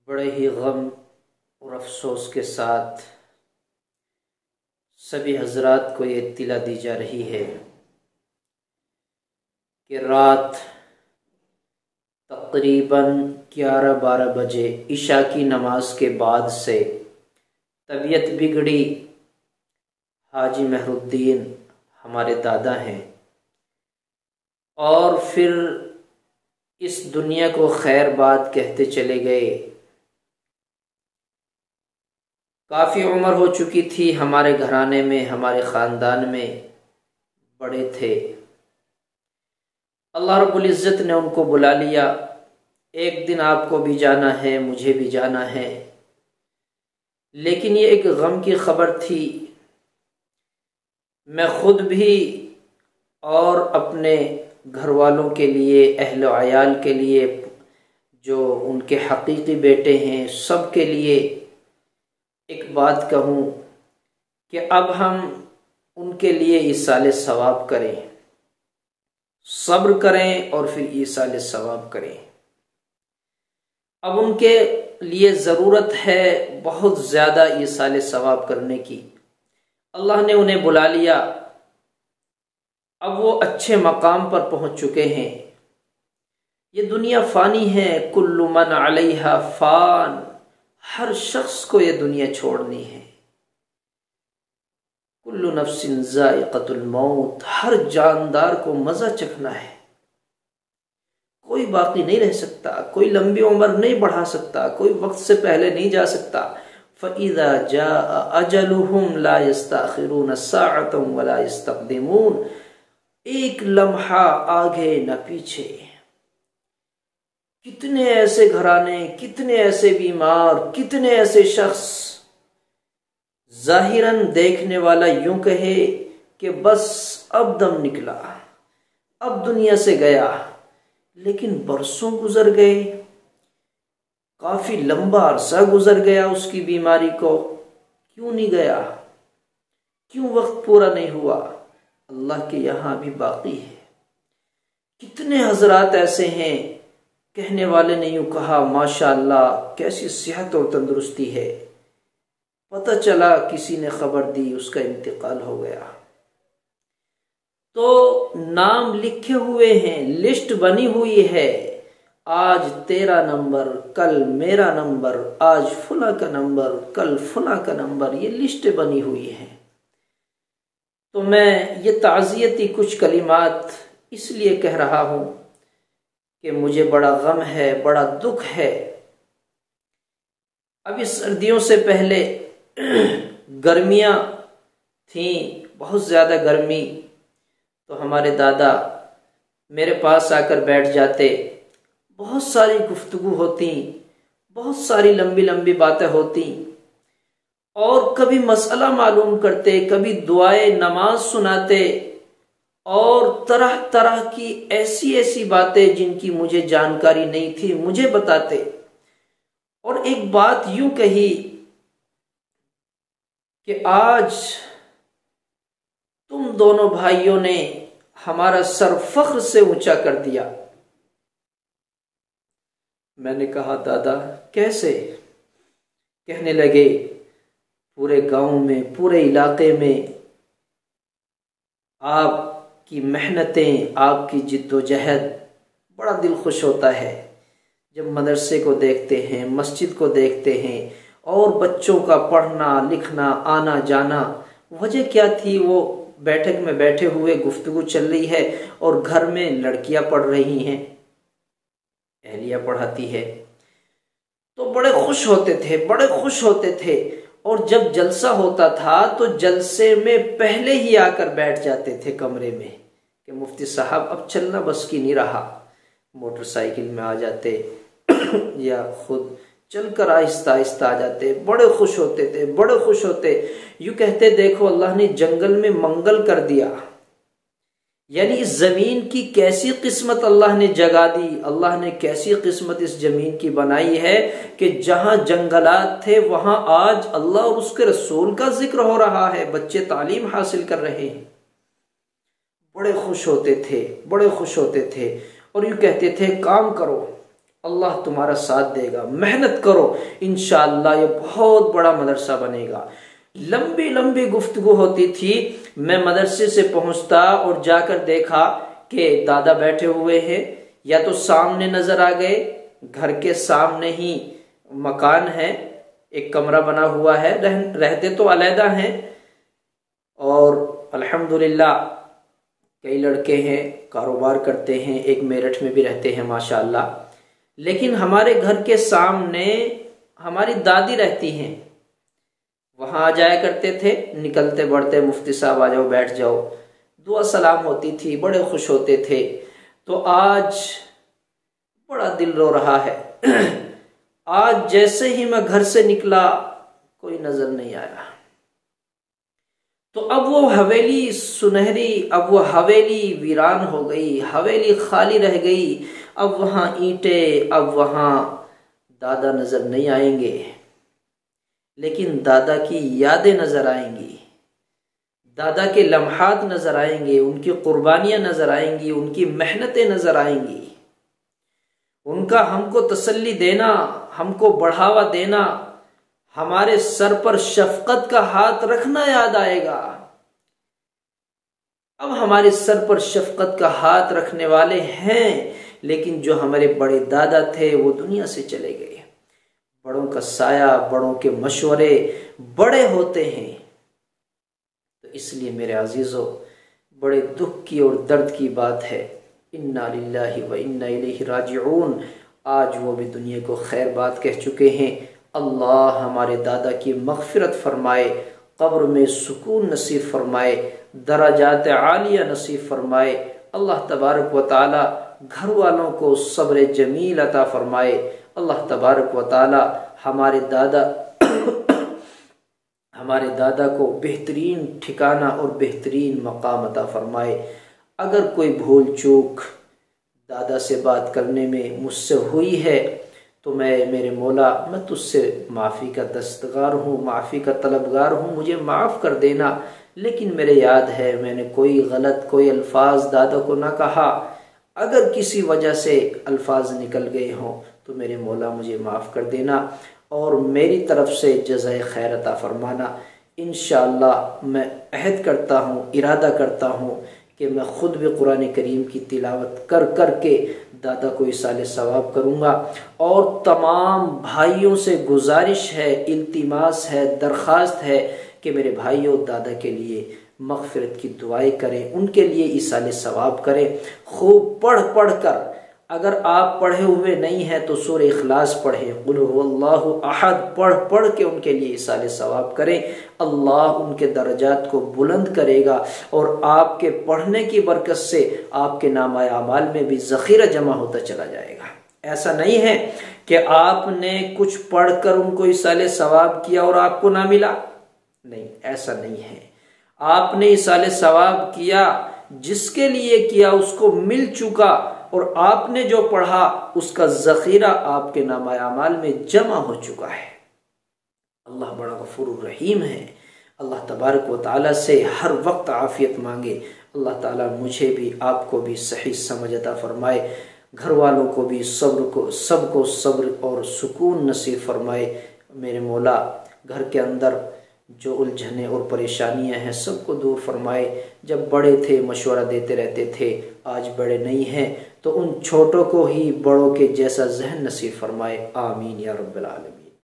بڑے ہی غم اور افسوس کے ساتھ سبھی حضرات کو یہ اطلاع دی جا رہی ہے کہ رات تقریباً 11-12 بجے عشاء کی نماز کے بعد سے طبیعت بگڑی حاجی مہر الدین ہمارے دادا ہیں، اور پھر اس دنیا کو خیر بات کہتے چلے گئے۔ کافی عمر ہو چکی تھی، ہمارے گھرانے میں ہمارے خاندان میں بڑے تھے۔ اللہ رب العزت نے ان کو بلا لیا، ایک دن آپ کو بھی جانا ہے، مجھے بھی جانا ہے، لیکن یہ ایک غم کی خبر تھی۔ میں خود بھی اور اپنے گھر والوں کے لیے، اہل و عیال کے لیے، جو ان کے حقیقی بیٹے ہیں، سب کے لیے ایک بات کہوں کہ اب ہم ان کے لیے ایصال ثواب کریں، صبر کریں اور پھر ایصال ثواب کریں۔ اب ان کے لیے ضرورت ہے بہت زیادہ ایصال ثواب کرنے کی۔ اللہ نے انہیں بلا لیا، اب وہ اچھے مقام پر پہنچ چکے ہیں۔ یہ دنیا فانی ہے، کل من علیہا فان، ہر شخص کو یہ دنیا چھوڑنی ہے۔ کل نفس ذائقۃ الموت، ہر جاندار کو مزہ چکھنا ہے، کوئی باقی نہیں رہ سکتا، کوئی لمبی عمر نہیں بڑھا سکتا، کوئی وقت سے پہلے نہیں جا سکتا۔ فَإِذَا جَاءَ أَجَلُهُمْ لَا يَسْتَأْخِرُونَ سَاعَةً وَلَا يَسْتَقْدِمُونَ، ایک لمحہ آگے نہ پیچھے۔ کتنے ایسے گھرانے، کتنے ایسے بیمار، کتنے ایسے شخص ظاہراً دیکھنے والا یوں کہے کہ بس اب دم نکلا، اب دنیا سے گیا، لیکن برسوں گزر گئے، کافی لمبا عرصہ گزر گیا اس کی بیماری کو، کیوں نہیں گیا؟ کیوں وقت پورا نہیں ہوا؟ اللہ کے یہاں بھی باقی ہے۔ کتنے حضرات ایسے ہیں، کہنے والے نے یوں کہا ماشاءاللہ کیسی صحت اور تندرستی ہے، پتہ چلا کسی نے خبر دی اس کا انتقال ہو گیا۔ تو نام لکھے ہوئے ہیں، لسٹ بنی ہوئی ہے، آج تیرا نمبر، کل میرا نمبر، آج فلاں کا نمبر، کل فلاں کا نمبر، یہ لسٹ بنی ہوئی ہے۔ تو میں یہ تعزیتی کچھ کلمات اس لیے کہہ رہا ہوں کہ مجھے بڑا غم ہے، بڑا دکھ ہے۔ ابھی سردیوں سے پہلے گرمیاں تھیں، بہت زیادہ گرمی، تو ہمارے دادا میرے پاس آ کر بیٹھ جاتے، بہت ساری گفتگو ہوتی، بہت ساری لمبی لمبی باتیں ہوتی، اور کبھی مسئلہ معلوم کرتے، کبھی دعائے نماز سناتے، اور طرح طرح کی ایسی ایسی باتیں جن کی مجھے جانکاری نہیں تھی مجھے بتاتے۔ اور ایک بات یوں کہی کہ آج تم دونوں بھائیوں نے ہمارا سر فخر سے اونچا کر دیا۔ میں نے کہا دادا کیسے؟ کہنے لگے پورے گاؤں میں، پورے علاقے میں آپ کی محنتیں، آپ کی جد و جہد، بڑا دل خوش ہوتا ہے جب مدرسے کو دیکھتے ہیں، مسجد کو دیکھتے ہیں، اور بچوں کا پڑھنا لکھنا آنا جانا۔ وجہ کیا تھی؟ وہ بیٹھک میں بیٹھے ہوئے گفتگو چل رہی ہے اور گھر میں لڑکیاں پڑھ رہی ہیں، اہلیہ پڑھاتی ہے، تو بڑے خوش ہوتے تھے، بڑے خوش ہوتے تھے۔ اور جب جلسہ ہوتا تھا تو جلسے میں پہلے ہی آ کر بیٹھ جاتے تھے کمرے میں کہ مفتی صاحب اب چلنا بس کی نہیں رہا، موٹر سائیکل میں آ جاتے یا خود چل کر آہستہ آہستہ آ جاتے، بڑے خوش ہوتے تھے، بڑے خوش ہوتے، یوں کہتے دیکھو اللہ نے جنگل میں منگل کر دیا، یعنی اس زمین کی کیسی قسمت اللہ نے جگا دی، اللہ نے کیسی قسمت اس زمین کی بنائی ہے کہ جہاں جنگلات تھے وہاں آج اللہ اور اس کے رسول کا ذکر ہو رہا ہے، بچے تعلیم حاصل کر رہے ہیں۔ بڑے خوش ہوتے تھے، بڑے خوش ہوتے تھے، اور یوں کہتے تھے کام کرو، اللہ تمہارا ساتھ دے گا، محنت کرو، انشاءاللہ یہ بہت بڑا مدرسہ بنے گا۔ لمبی لمبی گفتگو ہوتی تھی، میں مدرسے سے پہنچتا اور جا کر دیکھا کہ دادا بیٹھے ہوئے ہیں، یا تو سامنے نظر آ گئے، گھر کے سامنے ہی مکان ہے، ایک کمرہ بنا ہوا ہے، رہتے تو علیحدہ ہیں، اور الحمدللہ کئی لڑکے ہیں، کاروبار کرتے ہیں، ایک میرٹھ میں بھی رہتے ہیں ماشاءاللہ، لیکن ہمارے گھر کے سامنے ہماری دادی رہتی ہیں، وہاں آ جایا کرتے تھے، نکلتے بڑھتے مفتی صاحب آ جاؤ، بیٹھ جاؤ، دعا سلام ہوتی تھی، بڑے خوش ہوتے تھے۔ تو آج بڑا دل رو رہا ہے، آج جیسے ہی میں گھر سے نکلا کوئی نظر نہیں آیا۔ تو اب وہ حویلی سنہری، اب وہ حویلی ویران ہو گئی، حویلی خالی رہ گئی، اب وہاں اینٹیں، اب وہاں دادا نظر نہیں آئیں گے، لیکن دادا کی یادیں نظر آئیں گی، دادا کے لمحات نظر آئیں گے، ان کی قربانیاں نظر آئیں گی، ان کی محنتیں نظر آئیں گی، ان کا ہم کو تسلی دینا، ہم کو بڑھاوا دینا، ہمارے سر پر شفقت کا ہاتھ رکھنا یاد آئے گا۔ اب ہمارے سر پر شفقت کا ہاتھ رکھنے والے ہیں، لیکن جو ہمارے بڑے دادا تھے وہ دنیا سے چلے گئے۔ بڑوں کا سایہ، بڑوں کے مشورے بڑے ہوتے ہیں۔ تو اس لیے میرے عزیزو، بڑے دکھ کی اور درد کی بات ہے، انا للہ و انا الیہ راجعون۔ آج وہ بھی دنیا کو خیر بات کہہ چکے ہیں۔ اللہ ہمارے دادا کی مغفرت فرمائے، قبر میں سکون نصیب فرمائے، درجات عالیہ نصیب فرمائے۔ اللہ تبارک و تعالی گھر والوں کو صبر جمیل عطا فرمائے۔ اللہ تبارک و تعالی ہمارے دادا کو بہترین ٹھکانہ اور بہترین مقام عطا فرمائے۔ اگر کوئی بھول چوک دادا سے بات کرنے میں مجھ سے ہوئی ہے تو میرے مولا، میں تجھ سے معافی کا دستگار ہوں، معافی کا طلبگار ہوں، مجھے معاف کر دینا۔ لیکن میرے یاد ہے میں نے کوئی الفاظ دادا کو نہ کہا، اگر کسی وجہ سے الفاظ نکل گئے ہوں تو میرے مولا مجھے معاف کر دینا اور میری طرف سے جزائے خیر عطا فرمانا۔ انشاءاللہ میں عہد کرتا ہوں، ارادہ کرتا ہوں کہ میں خود بھی قرآن کریم کی تلاوت کر کر کے دادا کو ایصال ثواب کروں گا، اور تمام بھائیوں سے گزارش ہے، التماس ہے، درخواست ہے کہ میرے بھائیوں دادا کے لیے مغفرت کی دعائیں کریں، ان کے لیے ایصال ثواب کریں، خوب پڑھ کر۔ اگر آپ پڑھے ہوئے نہیں ہیں تو سورہ اخلاص پڑھیں، قل هو اللہ احد، پڑھ کے ان کے لیے ایصال ثواب کریں۔ اللہ ان کے درجات کو بلند کرے گا، اور آپ کے پڑھنے کی برکت سے آپ کے نامہ اعمال میں بھی ذخیرہ جمع ہوتا چلا جائے گا۔ ایسا نہیں ہے کہ آپ نے کچھ پڑھ کر ان کو ایصال ثواب کیا اور آپ کو نہ ملا، نہیں، ایسا نہیں ہے۔ آپ نے ایصال ثواب کیا، جس کے لیے کیا اس کو مل چکا، اور آپ نے جو پڑھا اس کا ذخیرہ آپ کے نامہ اعمال میں جمع ہو چکا ہے۔ اللہ بڑا غفور الرحیم ہے۔ اللہ تبارک و تعالیٰ سے ہر وقت عافیت مانگے۔ اللہ تعالیٰ مجھے بھی، آپ کو بھی صحیح سمجھ عطا فرمائے، گھر والوں کو بھی سب کو صبر اور سکون نصیب فرمائے۔ میرے مولا گھر کے اندر جو الجھنیں اور پریشانیاں ہیں سب کو دور فرمائے۔ جب بڑے تھے مشورہ دیتے رہتے تھے، آج بڑے نہیں ہیں تو ان چھوٹوں کو ہی بڑوں کے جیسا ذہن نصیب فرمائے۔ آمین یا رب العالمین۔